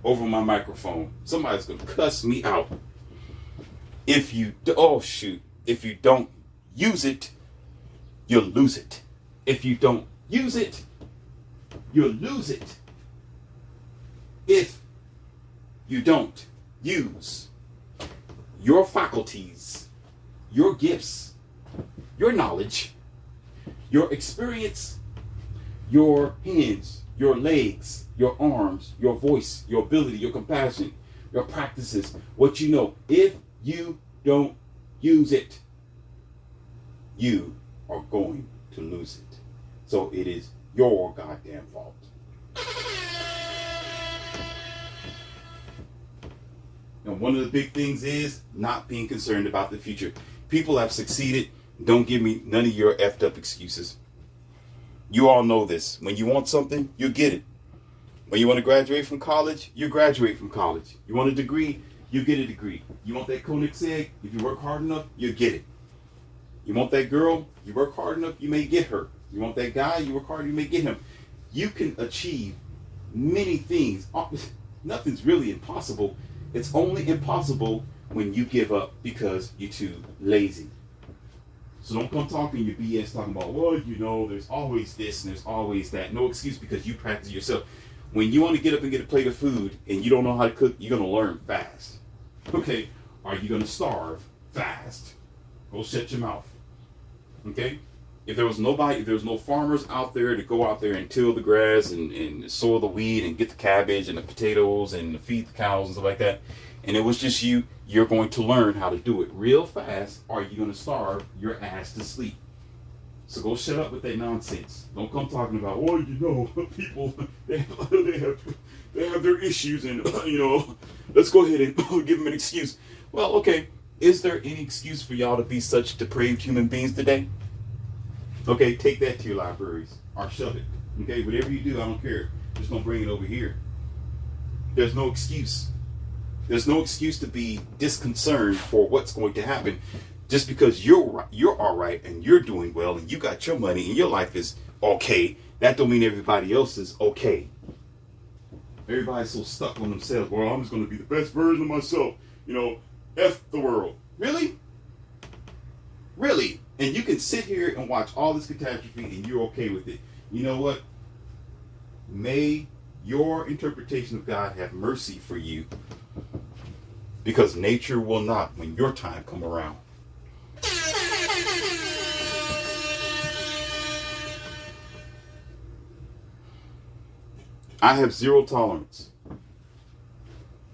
over my microphone. Somebody's going to cuss me out. If you don't use it, you'll lose it. If you don't use it, you'll lose it. If you don't use your faculties, your gifts, your knowledge, your experience, your hands, your legs, your arms, your voice, your ability, your compassion, your practices, what you know, if you don't use it, you are going to lose it. So it is your goddamn fault. And one of the big things is not being concerned about the future. People have succeeded. Don't give me none of your effed up excuses. You all know this. When you want something, you get it. When you want to graduate from college, you graduate from college. You want a degree, you get a degree. You want that Koenigsegg, if you work hard enough, you get it. You want that girl, you work hard enough, you may get her. You want that guy, you work hard, you may get him. You can achieve many things. Nothing's really impossible. It's only impossible when you give up because you're too lazy. So don't come talking your BS talking about, well, you know, there's always this and there's always that. No excuse because you practice yourself. When you want to get up and get a plate of food and you don't know how to cook, you're going to learn fast. Okay? Are you going to starve fast? Go shut your mouth. Okay? If there was no farmers out there to go out there and till the grass and sow the weed and get the cabbage and the potatoes and feed the cows and stuff like that, and it was just you, you're going to learn how to do it real fast, or you're going to starve your ass to sleep. So go shut up with that nonsense. Don't come talking about, well, you know, people, they have their issues and, you know, let's go ahead and give them an excuse. Well, okay, is there any excuse for y'all to be such depraved human beings today? Okay, take that to your libraries or shove it. Okay, whatever you do, I don't care. Just don't bring it over here. There's no excuse. There's no excuse to be disconcerted for what's going to happen. Just because you're all right and you're doing well and you got your money and your life is okay, that don't mean everybody else is okay. Everybody's so stuck on themselves. Well, I'm just going to be the best version of myself. You know, F the world. Really? Really? And you can sit here and watch all this catastrophe and you're okay with it. You know what? May your interpretation of God have mercy for you, because nature will not when your time come around. I have zero tolerance.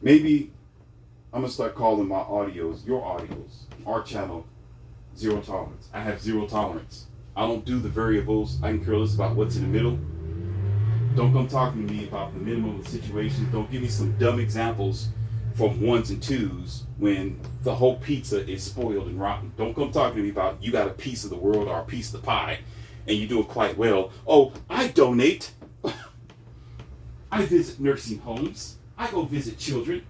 Maybe I'm going to start calling my audios, your audios, our channel, zero tolerance. I have zero tolerance. I don't do the variables. I can care less about what's in the middle. Don't come talking to me about the minimum of the situation. Don't give me some dumb examples from ones and twos when the whole pizza is spoiled and rotten. Don't come talking to me about you got a piece of the world or a piece of the pie and you do it quite well. Oh, I donate. I visit nursing homes. I go visit children.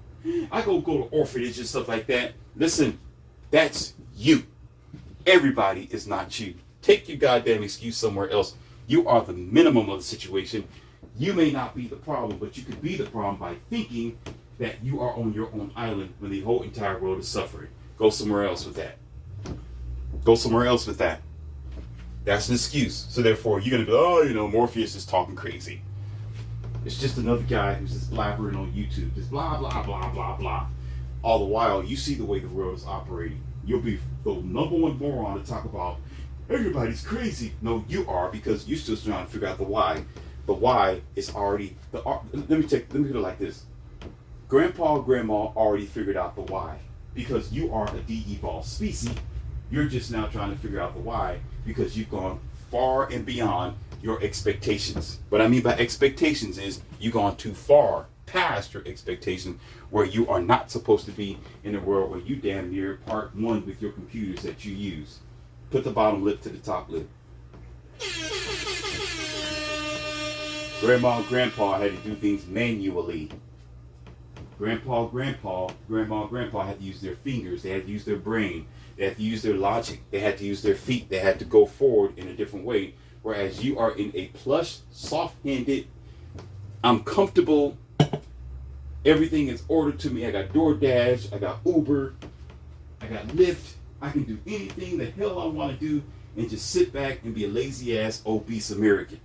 I go to orphanages and stuff like that. Listen, that's you. Everybody is not you. Take your goddamn excuse somewhere else. You are the minimum of the situation. You may not be the problem, but you could be the problem by thinking that you are on your own island when the whole entire world is suffering. Go somewhere else with that. Go somewhere else with that. That's an excuse. So therefore, you're going to go, oh, you know, Morpheus is talking crazy. It's just another guy who's just blabbering on YouTube. Just blah, blah, blah, blah, blah. All the while, you see the way the world is operating. You'll be the number one moron to talk about everybody's crazy. No, you are, because you're still trying to figure out the why. The why is already, let me put it like this. Grandpa, grandma already figured out the why. Because you are a de-evolved species, you're just now trying to figure out the why because you've gone far and beyond your expectations. What I mean by expectations is you've gone too far past your expectations where you are not supposed to be in a world where you damn near part one with your computers that you use. Put the bottom lip to the top lip. Grandma and grandpa had to do things manually. Grandma, grandpa had to use their fingers. They had to use their brain. They had to use their logic. They had to use their feet. They had to go forward in a different way. Whereas you are in a plush, soft-handed, I'm comfortable, everything is ordered to me. I got DoorDash, I got Uber, I got Lyft. I can do anything the hell I want to do. and just sit back and be a lazy ass obese American.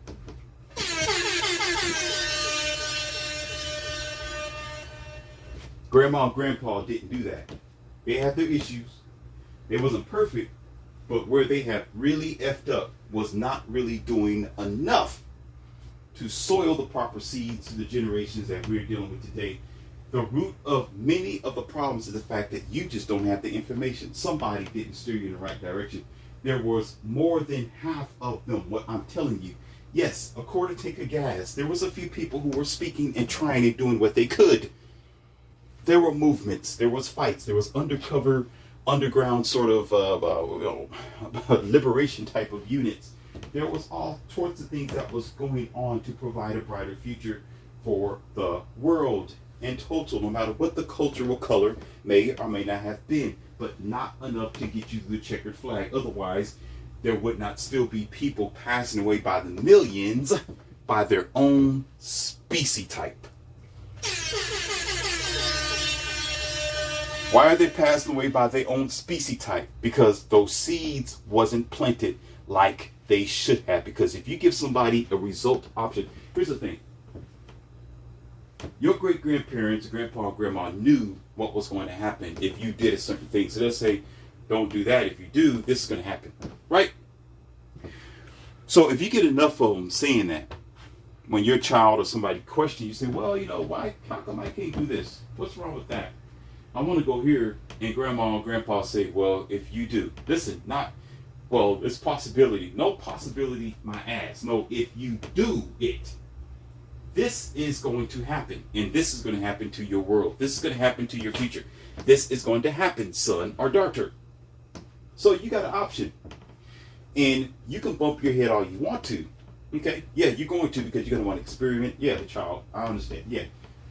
Grandma and grandpa didn't do that. They had their issues. They wasn't perfect, but where they have really effed up was not really doing enough to soil the proper seeds to the generations that we're dealing with today. The root of many of the problems is the fact that you just don't have the information. Somebody didn't steer you in the right direction. There was more than half of them, what I'm telling you. Yes, according to Tinker Gas, there was a few people who were speaking and trying and doing what they could. There were movements, there was fights, there was underground sort of liberation type of units. There was all sorts of things that was going on to provide a brighter future for the world in total, no matter what the cultural color may or may not have been, but not enough to get you to the checkered flag. Otherwise, there would not still be people passing away by the millions by their own species type. Why are they passing away by their own species type? Because those seeds wasn't planted like they should have. Because if you give somebody a result option, here's the thing. Your great-grandparents, grandpa and grandma knew what was going to happen if you did a certain thing. So they'll say, don't do that. If you do, this is going to happen. Right? So if you get enough of them saying that, when your child or somebody questions you, say, well, why, how come I can't do this? What's wrong with that? I want to go here, and grandma and grandpa say, well, if you do. Listen, not, well, it's possibility. No possibility, my ass. No, if you do it, this is going to happen, and this is going to happen to your world. This is going to happen to your future. This is going to happen, son or daughter. So you got an option, and you can bump your head all you want to. Okay? Yeah, you're going to, because you're going to want to experiment. Yeah, the child, I understand. Yeah.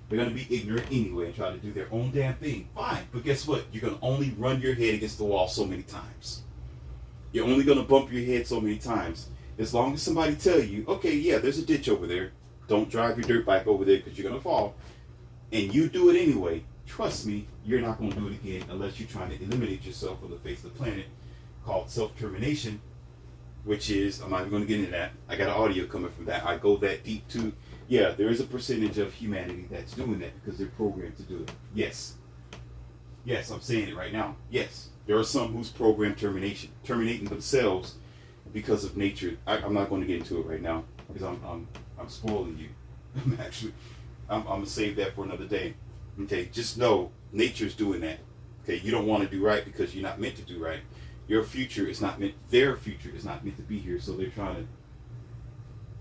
They're going to be ignorant anyway and try to do their own damn thing. Fine. But guess what? You're going to only run your head against the wall so many times. You're only going to bump your head so many times. As long as somebody tell you, okay, yeah, there's a ditch over there. Don't drive your dirt bike over there because you're going to fall. And you do it anyway. Trust me, you're not going to do it again unless you're trying to eliminate yourself from the face of the planet, called self-termination, which is, I'm not even going to get into that. I got an audio coming from that. I go that deep too. Yeah, there is a percentage of humanity that's doing that because they're programmed to do it. Yes. Yes, I'm saying it right now. Yes. There are some who's programmed terminating themselves because of nature. I'm not going to get into it right now because I'm spoiling you. I'm going to save that for another day. Okay, just know nature's doing that. Okay, you don't want to do right because you're not meant to do right. Your future is not meant, their future is not meant to be here, so they're trying to,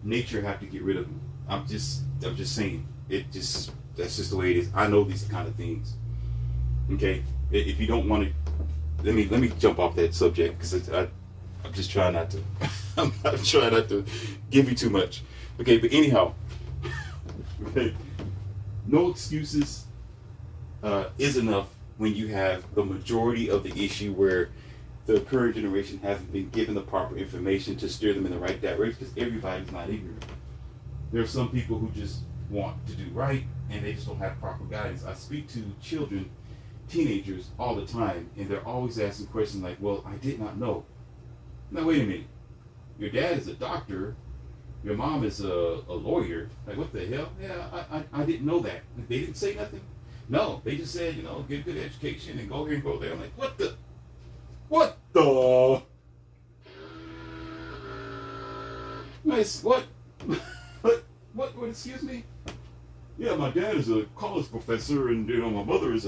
nature have to get rid of them. I'm just saying, that's just the way it is. I know these kind of things. Okay, if you don't want to, let me jump off that subject because I'm just trying not to. I'm trying not to give you too much. Okay, but anyhow, okay, no excuses is enough when you have the majority of the issue where the current generation hasn't been given the proper information to steer them in the right direction because everybody's not ignorant. There are some people who just want to do right and they just don't have proper guidance. I speak to children, teenagers all the time, and they're always asking questions like, well, I did not know. Now, wait a minute. Your dad is a doctor. Your mom is a lawyer. Like, what the hell? Yeah, I didn't know that. They didn't say nothing? No, they just said, get a good education and go here and go there. I'm like, what the? Nice, what? What, excuse me? Yeah, my dad is a college professor, and my mother is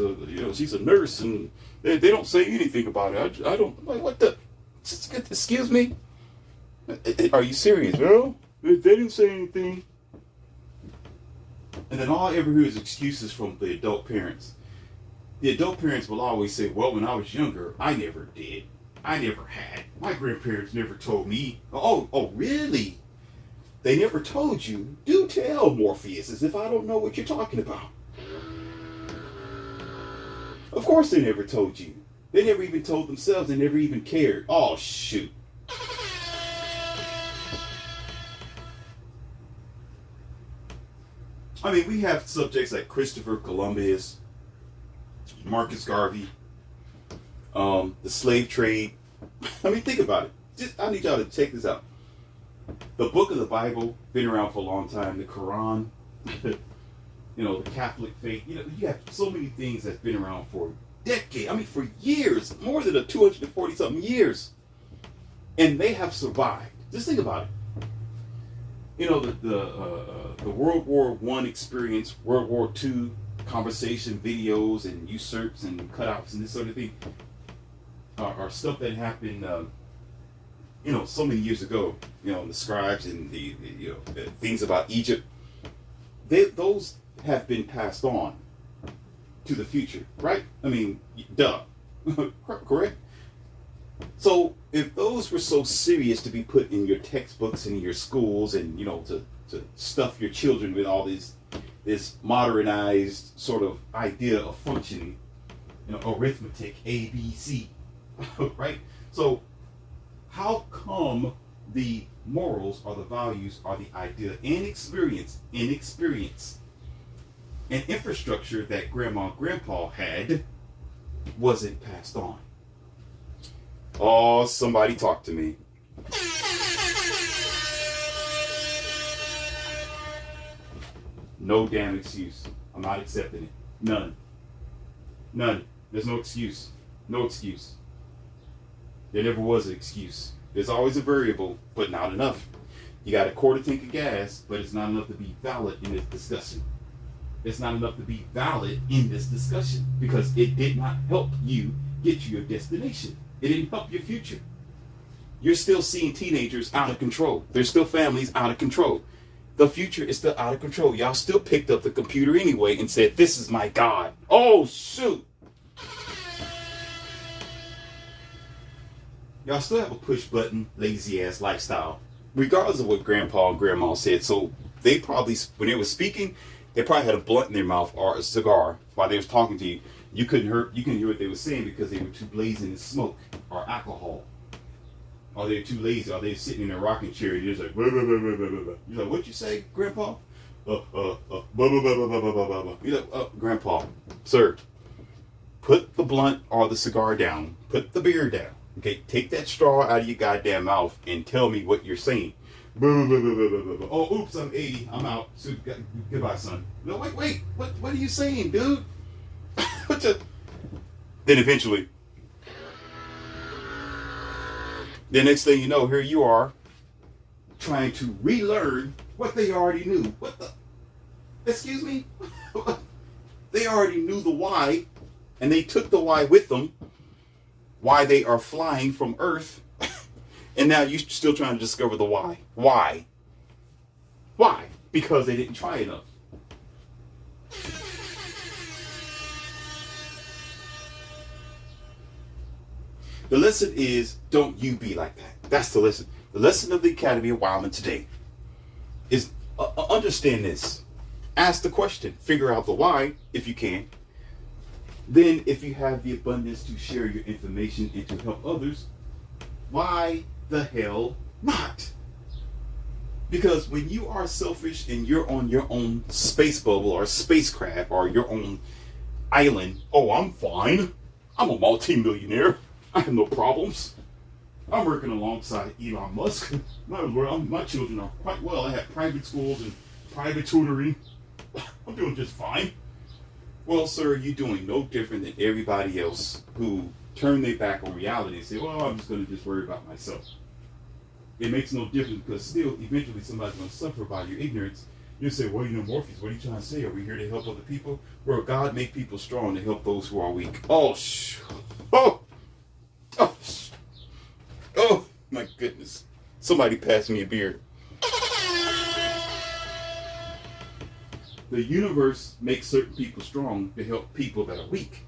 she's a nurse, and they don't say anything about it. I don't. Like, what the? Excuse me? Are you serious, bro? They didn't say anything. And then all I ever hear is excuses from the adult parents. The adult parents will always say, well, when I was younger, I never did. I never had. My grandparents never told me. Oh, really? They never told you? Do tell, Morpheus, as if I don't know what you're talking about. Of course they never told you. They never even told themselves. They never even cared. Oh, shoot. I mean, we have subjects like Christopher Columbus, Marcus Garvey, the slave trade. I mean, think about it. I need y'all to check this out. The book of the Bible been around for a long time. The Quran, the Catholic faith. You have so many things that's been around for decades. I mean, for years, more than 240 something years, and they have survived. Just think about it. The World War I experience, World War II conversation videos and usurps and cutouts and this sort of thing are stuff that happened. So many years ago, the scribes and the things about Egypt, those have been passed on to the future, right? I mean, duh, correct? So if those were so serious to be put in your textbooks and in your schools and, to stuff your children with all this modernized sort of idea of functioning, arithmetic, A, B, C, right? So how come the morals or the values or the idea and experience and infrastructure that grandma and grandpa had wasn't passed on? Oh, somebody talk to me. No damn excuse. I'm not accepting it. None. There's no excuse. No excuse. There never was an excuse. There's always a variable, but not enough. You got a quarter tank of gas, but it's not enough to be valid in this discussion. It's not enough to be valid in this discussion because it did not help you get to your destination. It didn't help your future. You're still seeing teenagers out of control. There's still families out of control. The future is still out of control. Y'all still picked up the computer anyway and said, "This is my God." Oh, shoot. Y'all still have a push button, lazy ass lifestyle, regardless of what grandpa and grandma said. So they probably, when they were speaking, they probably had a blunt in their mouth or a cigar while they was talking to you. You couldn't hear what they were saying because they were too blazing in smoke or alcohol. Or they're too lazy, or they're sitting in a rocking chair and you're just like, blah, blah, blah, blah, blah, blah. You're like, "What you say, grandpa?" Blah, blah, blah, blah, blah, blah, blah, blah. You're like, "Grandpa, sir, put the blunt or the cigar down. Put the beer down. Okay, take that straw out of your goddamn mouth and tell me what you're saying." Blah, blah, blah, blah, blah, blah. "Oh, oops, I'm 80. I'm out. So, goodbye, son." No, wait. What are you saying, dude? Then eventually, the next thing you know, here you are trying to relearn what they already knew. What the? Excuse me? They already knew the why, and they took the why with them. Why they are flying from Earth, and now you're still trying to discover the why. Why? Because they didn't try enough. The lesson is, don't you be like that. That's the lesson. The lesson of the Academy of Wildman today is understand this. Ask the question. Figure out the why, if you can. Then, if you have the abundance to share your information and to help others, why the hell not? Because when you are selfish and you're on your own space bubble or spacecraft or your own island, "Oh, I'm fine. I'm a multi-millionaire. I have no problems. I'm working alongside Elon Musk. My children are quite well. I have private schools and private tutoring. I'm doing just fine." Well, sir, you're doing no different than everybody else who turn their back on reality and say, "Well, I'm just going to just worry about myself." It makes no difference because still, eventually, somebody's going to suffer by your ignorance. You say, "Well, Morpheus, what are you trying to say? Are we here to help other people?" Well, God make people strong to help those who are weak. Oh, my goodness. Somebody pass me a beer. The universe makes certain people strong to help people that are weak.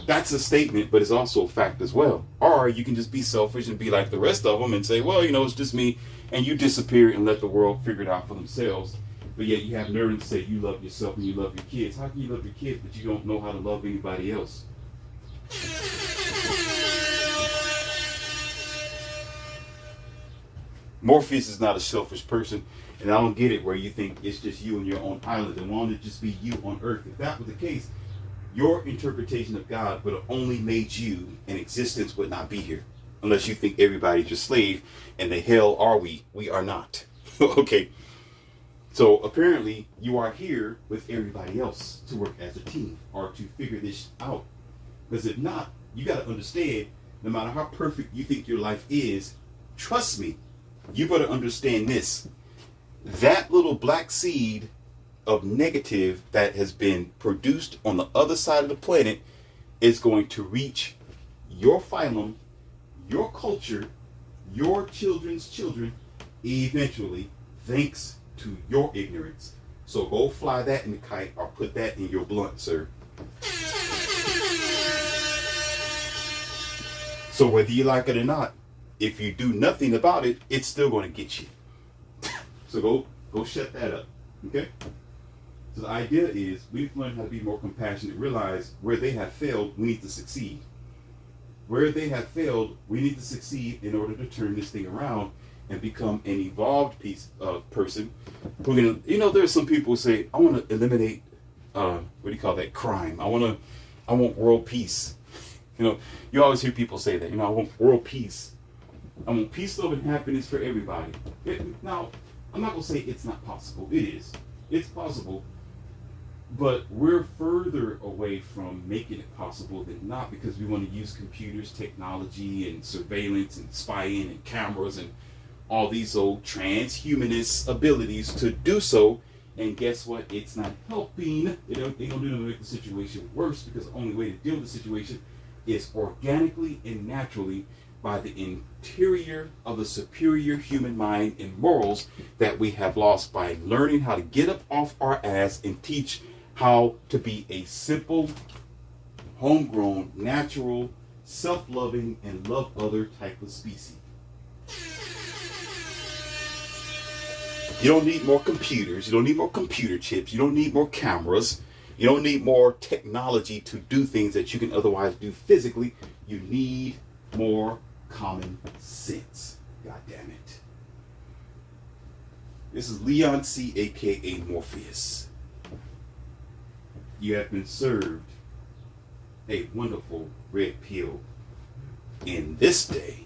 That's a statement, but it's also a fact as well. Or you can just be selfish and be like the rest of them and say, "Well, it's just me," and you disappear and let the world figure it out for themselves. But yet you have nerve to say you love yourself and you love your kids. How can you love your kids but you don't know how to love anybody else? Morpheus is not a selfish person, and I don't get it where you think it's just you and your own island and want it just be you on Earth. If that was the case, your interpretation of God would have only made you, and existence would not be here. unless you think everybody's your slave, and the hell are we? We are not. Okay. So apparently you are here with everybody else to work as a team or to figure this out. Because if not, you got to understand, no matter how perfect you think your life is, trust me, you better understand this. That little black seed of negative that has been produced on the other side of the planet is going to reach your phylum, your culture, your children's children, eventually, thanks to your ignorance. So go fly that in the kite or put that in your blunt, sir. So whether you like it or not, if you do nothing about it, it's still going to get you. So go shut that up. Okay? So the idea is we need to learn how to be more compassionate, realize where they have failed, we need to succeed. Where they have failed, we need to succeed in order to turn this thing around and become an evolved person. We're gonna, there are some people who say, I want to eliminate, crime. I want world peace. You always hear people say that. I want world peace. I want peace, love, and happiness for everybody. Now, I'm not gonna say it's not possible. It is. It's possible. But we're further away from making it possible than not, because we want to use computers, technology, and surveillance, and spying, and cameras, and all these old transhumanist abilities to do so. And guess what? It's not helping. They're going to do to make the situation worse, because the only way to deal with the situation is organically and naturally by the interior of the superior human mind and morals that we have lost by learning how to get up off our ass and teach how to be a simple, homegrown, natural, self-loving, and love other type of species. You don't need more computers. You don't need more computer chips. You don't need more cameras. You don't need more technology to do things that you can otherwise do physically. You need more common sense. God damn it. This is Leon C., aka Morpheus. You have been served a wonderful red pill in this day